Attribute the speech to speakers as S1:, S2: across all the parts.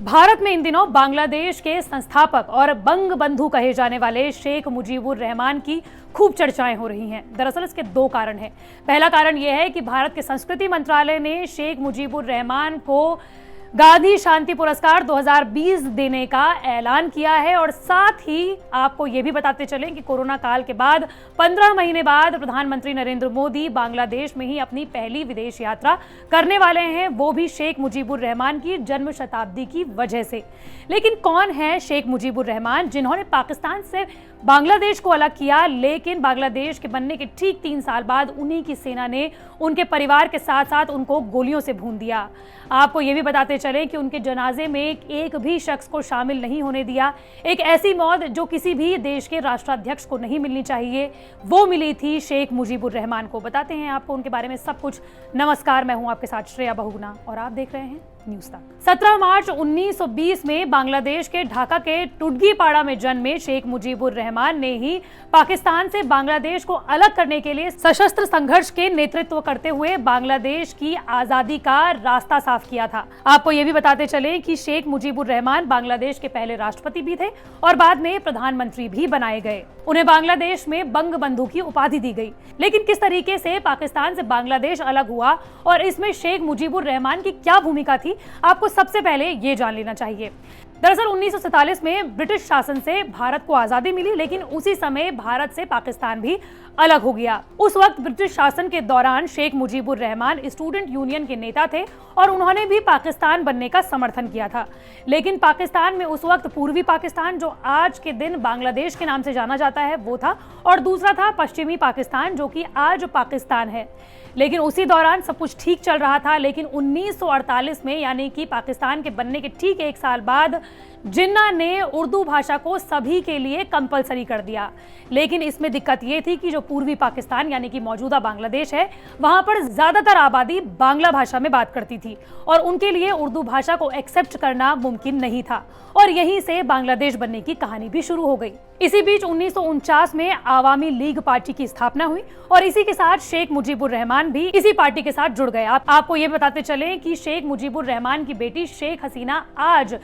S1: भारत में इन दिनों बांग्लादेश के संस्थापक और बंग बंधु कहे जाने वाले शेख मुजीबुर रहमान की खूब चर्चाएं हो रही हैं। दरअसल इसके दो कारण हैं। पहला कारण यह है कि भारत के संस्कृति मंत्रालय ने शेख मुजीबुर रहमान को गांधी शांति पुरस्कार 2020 देने का ऐलान किया है और साथ ही आपको यह भी बताते चलें कि कोरोना काल के बाद 15 महीने बाद प्रधानमंत्री नरेंद्र मोदी बांग्लादेश में ही अपनी पहली विदेश यात्रा करने वाले हैं, वो भी शेख मुजीबुर रहमान की जन्म शताब्दी की वजह से। लेकिन कौन है शेख मुजीबुर रहमान, जिन्होंने पाकिस्तान से बांग्लादेश को अलग किया, लेकिन बांग्लादेश के बनने के ठीक 3 साल बाद उन्हीं की सेना ने उनके परिवार के साथ साथ उनको गोलियों से भून दिया। आपको ये भी बताते चलें कि उनके जनाजे में एक भी शख्स को शामिल नहीं होने दिया। एक ऐसी मौत जो किसी भी देश के राष्ट्राध्यक्ष को नहीं मिलनी चाहिए, वो मिली थी शेख मुजीबुर रहमान को। बताते हैं आपको उनके बारे में सब कुछ। नमस्कार, मैं हूं आपके साथ श्रेया बहुगुणा और आप देख रहे हैं न्यूज तक। 17 मार्च 1920 में बांग्लादेश के ढाका के टुडगीपाड़ा में जन्मे शेख मुजीबुर रहमान ने ही पाकिस्तान से बांग्लादेश को अलग करने के लिए सशस्त्र संघर्ष के नेतृत्व करते हुए बांग्लादेश की आजादी का रास्ता साफ किया था। आपको ये भी बताते चले कि शेख मुजीबुर रहमान बांग्लादेश के पहले राष्ट्रपति भी थे और बाद में प्रधानमंत्री भी बनाए गए। उन्हें बांग्लादेश में बंग बंधु की उपाधि दी गई। लेकिन किस तरीके से पाकिस्तान से बांग्लादेश अलग हुआ और इसमें शेख मुजीबुर रहमान की क्या भूमिका थी, आपको सबसे पहले ये जान लेना चाहिए। दरअसल 1947 में ब्रिटिश शासन से भारत को आजादी मिली, लेकिन उसी समय भारत से पाकिस्तान भी अलग हो गया। उस वक्त ब्रिटिश शासन के दौरान शेख मुजीबुर रहमान स्टूडेंट यूनियन के नेता थे और उन्होंने भी पाकिस्तान बनने का समर्थन किया था। लेकिन पाकिस्तान में उस वक्त पूर्वी पाकिस्तान, जो आज के दिन बांग्लादेश के नाम से जाना जाता है, वो था, और दूसरा था पश्चिमी पाकिस्तान, जो कि आज पाकिस्तान है। लेकिन उसी दौरान सब कुछ ठीक चल रहा था। लेकिन 1948 में, यानी कि पाकिस्तान के बनने के ठीक 1 साल बाद, जिन्ना ने उर्दू भाषा को सभी के लिए कंपलसरी कर दिया। लेकिन इसमें दिक्कत ये थी कि जो पूर्वी पाकिस्तान यानी कि मौजूदा बांग्लादेश है, वहां पर ज्यादातर आबादी बांग्ला भाषा में बात करती थी और उनके लिए उर्दू भाषा को एक्सेप्ट करना मुमकिन नहीं था। और यहीं से बांग्लादेश बनने की कहानी भी शुरू हो गई। इसी बीच 1949 में आवामी लीग पार्टी की स्थापना हुई और इसी के साथ शेख मुजीबुर रहमान भी इसी पार्टी के साथ जुड़ गए। आपको ये बताते चले कि शेख मुजीबुर रहमान की बेटी शेख हसीना आज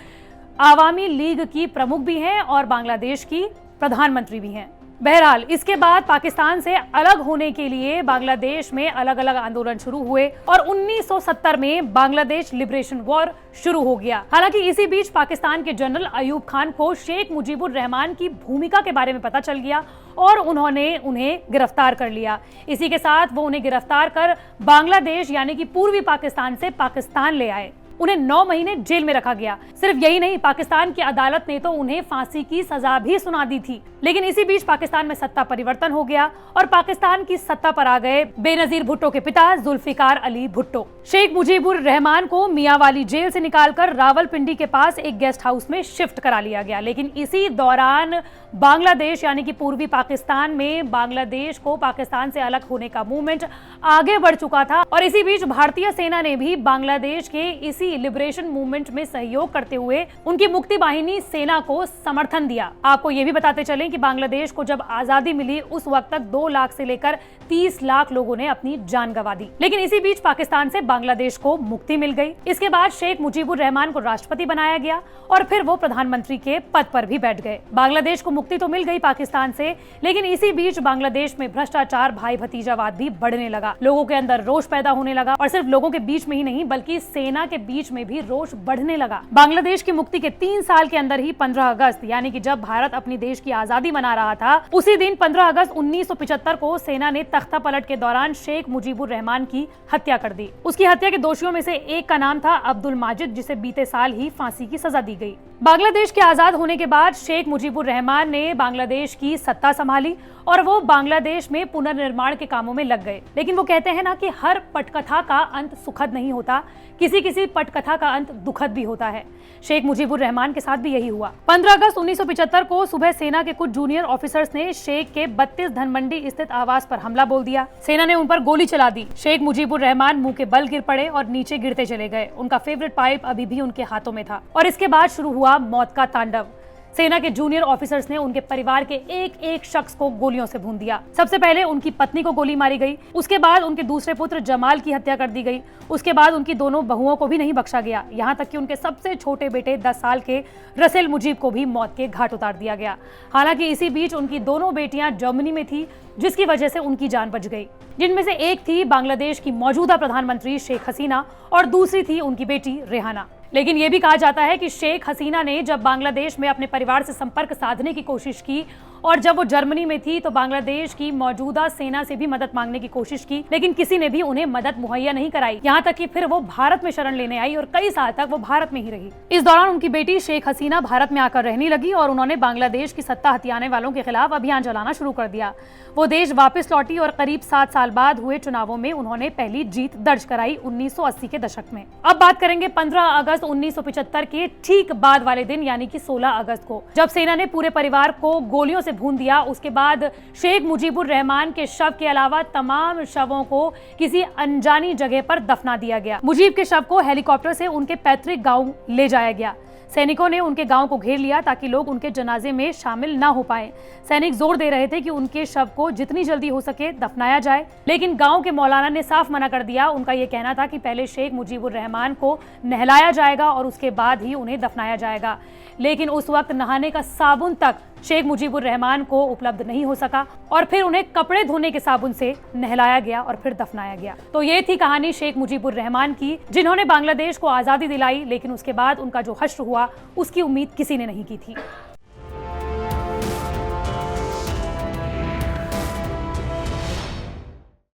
S1: आवामी लीग की प्रमुख भी हैं और बांग्लादेश की प्रधानमंत्री भी हैं। बहरहाल, इसके बाद पाकिस्तान से अलग होने के लिए बांग्लादेश में अलग अलग आंदोलन शुरू हुए और 1970 में बांग्लादेश लिबरेशन वॉर शुरू हो गया। हालांकि इसी बीच पाकिस्तान के जनरल अयूब खान को शेख मुजीबुर रहमान की भूमिका के बारे में पता चल गया और उन्होंने उन्हें गिरफ्तार कर लिया। इसी के साथ वो उन्हें गिरफ्तार कर बांग्लादेश यानी कि पूर्वी पाकिस्तान से पाकिस्तान ले आए। उन्हें 9 महीने जेल में रखा गया। सिर्फ यही नहीं, पाकिस्तान की अदालत ने तो उन्हें फांसी की सजा भी सुना दी थी। लेकिन इसी बीच पाकिस्तान में सत्ता परिवर्तन हो गया और पाकिस्तान की सत्ता पर आ गए बेनजीर भुट्टो के पिता जुल्फिकार अली भुट्टो। शेख मुजीबुर रहमान को मियांवाली जेल से निकालकर रावलपिंडी के पास एक गेस्ट हाउस में शिफ्ट करा लिया गया। लेकिन इसी दौरान बांग्लादेश यानी कि पूर्वी पाकिस्तान में बांग्लादेश को पाकिस्तान से अलग होने का मूवमेंट आगे बढ़ चुका था और इसी बीच भारतीय सेना ने भी बांग्लादेश के इसी लिबरेशन मूवमेंट में सहयोग करते हुए उनकी मुक्ति वाहिनी सेना को समर्थन दिया। आपको ये भी बताते चलें कि बांग्लादेश को जब आजादी मिली, उस वक्त तक 2 लाख से लेकर 30 लाख लोगों ने अपनी जान गंवा दी। लेकिन इसी बीच पाकिस्तान से बांग्लादेश को मुक्ति मिल गई। इसके बाद शेख मुजीबुर रहमान को राष्ट्रपति बनाया गया और फिर वो प्रधानमंत्री के पद पर भी बैठ गए। बांग्लादेश को मुक्ति तो मिल गई पाकिस्तान से, लेकिन इसी बीच बांग्लादेश में भ्रष्टाचार, भाई भतीजावाद भी बढ़ने लगा। लोगों के अंदर रोष पैदा होने लगा और सिर्फ लोगों के बीच में ही नहीं, बल्कि सेना के बीच में भी रोष बढ़ने लगा। बांग्लादेश की मुक्ति के 3 साल के अंदर ही 15 अगस्त यानी कि जब भारत अपनी देश की आजादी मना रहा था, उसी दिन 15 अगस्त 1975 को सेना ने तख्ता पलट के दौरान शेख मुजीबुर रहमान की हत्या कर दी। उसकी हत्या के दोषियों में से एक का नाम था अब्दुल माजिद, जिसे बीते साल ही फांसी की सजा दी गई। बांग्लादेश के आजाद होने के बाद शेख मुजीबुर रहमान ने बांग्लादेश की सत्ता संभाली और वो बांग्लादेश में पुनर्निर्माण के कामों में लग गए। लेकिन वो कहते हैं ना कि हर पटकथा का अंत सुखद नहीं होता, किसी पटकथा का अंत दुखद भी होता है। शेख मुजीबुर रहमान के साथ भी यही हुआ। 15 अगस्त 1975 को सुबह सेना के कुछ जूनियर ऑफिसर्स ने शेख के 32 धनमंडी स्थित आवास पर हमला बोल दिया। सेना ने उन पर गोली चला दी। शेख मुजीबुर रहमान मुंह के बल गिर पड़े और नीचे गिरते चले गए। उनका फेवरेट पाइप अभी भी उनके हाथों में था और इसके बाद शुरू हुआ मौत का तांडव। सेना के जूनियर ऑफिसर्स ने उनके परिवार के एक एक शख्स को गोलियों से भून दिया। सबसे पहले उनकी पत्नी को गोली मारी गई, उसके बाद उनके दूसरे पुत्र जमाल की हत्या कर दी गई, उसके बाद उनकी दोनों बहुओं को भी नहीं बख्शा गया, यहाँ तक कि उनके सबसे छोटे बेटे 10 साल के रसेल मुजीब को भी मौत के घाट उतार दिया गया। हालांकि इसी बीच उनकी दोनों बेटियां जर्मनी में थी, जिसकी वजह से उनकी जान बच गई, जिनमें से एक थी बांग्लादेश की मौजूदा प्रधानमंत्री शेख हसीना और दूसरी थी उनकी बेटी रेहाना। लेकिन यह भी कहा जाता है कि शेख हसीना ने जब बांग्लादेश में अपने परिवार से संपर्क साधने की कोशिश की और जब वो जर्मनी में थी तो बांग्लादेश की मौजूदा सेना से भी मदद मांगने की कोशिश की, लेकिन किसी ने भी उन्हें मदद मुहैया नहीं कराई। यहाँ तक कि फिर वो भारत में शरण लेने आई और कई साल तक वो भारत में ही रही। इस दौरान उनकी बेटी शेख हसीना भारत में आकर रहने लगी और उन्होंने बांग्लादेश की सत्ता हथियाने वालों के खिलाफ अभियान चलाना शुरू कर दिया। वो देश वापस लौटी और करीब 7 साल बाद हुए चुनावों में उन्होंने पहली जीत दर्ज कराई 1980 के दशक में। अब बात करेंगे 15 अगस्त 1975 के ठीक बाद वाले दिन, यानी कि 16 अगस्त को, जब सेना ने पूरे परिवार को गोलियों से भून दिया। उसके बाद शेख मुजीबुर रहमान के शव के अलावा तमाम शवों को किसी अनजानी जगह पर दफना दिया गया। मुजीब के शव को हेलीकॉप्टर से उनके पैतृक गांव ले जाया गया। सैनिकों ने उनके गांव को घेर लिया ताकि लोग उनके जनाजे में शामिल ना हो पाए। सैनिक जोर दे रहे थे कि उनके शव को जितनी जल्दी हो सके दफनाया जाए, लेकिन गांव के मौलाना ने साफ मना कर दिया। उनका यह कहना था कि पहले शेख मुजीबुर रहमान को नहलाया जाएगा और उसके बाद ही उन्हें दफनाया जाएगा। लेकिन उस वक्त नहाने का साबुन तक शेख मुजीबुर रहमान को उपलब्ध नहीं हो सका और फिर उन्हें कपड़े धोने के साबुन से नहलाया गया और फिर दफनाया गया। तो ये थी कहानी शेख मुजीबुर रहमान की, जिन्होंने बांग्लादेश को आजादी दिलाई, लेकिन उसके बाद उनका जो हश्र हुआ उसकी उम्मीद किसी ने नहीं की थी।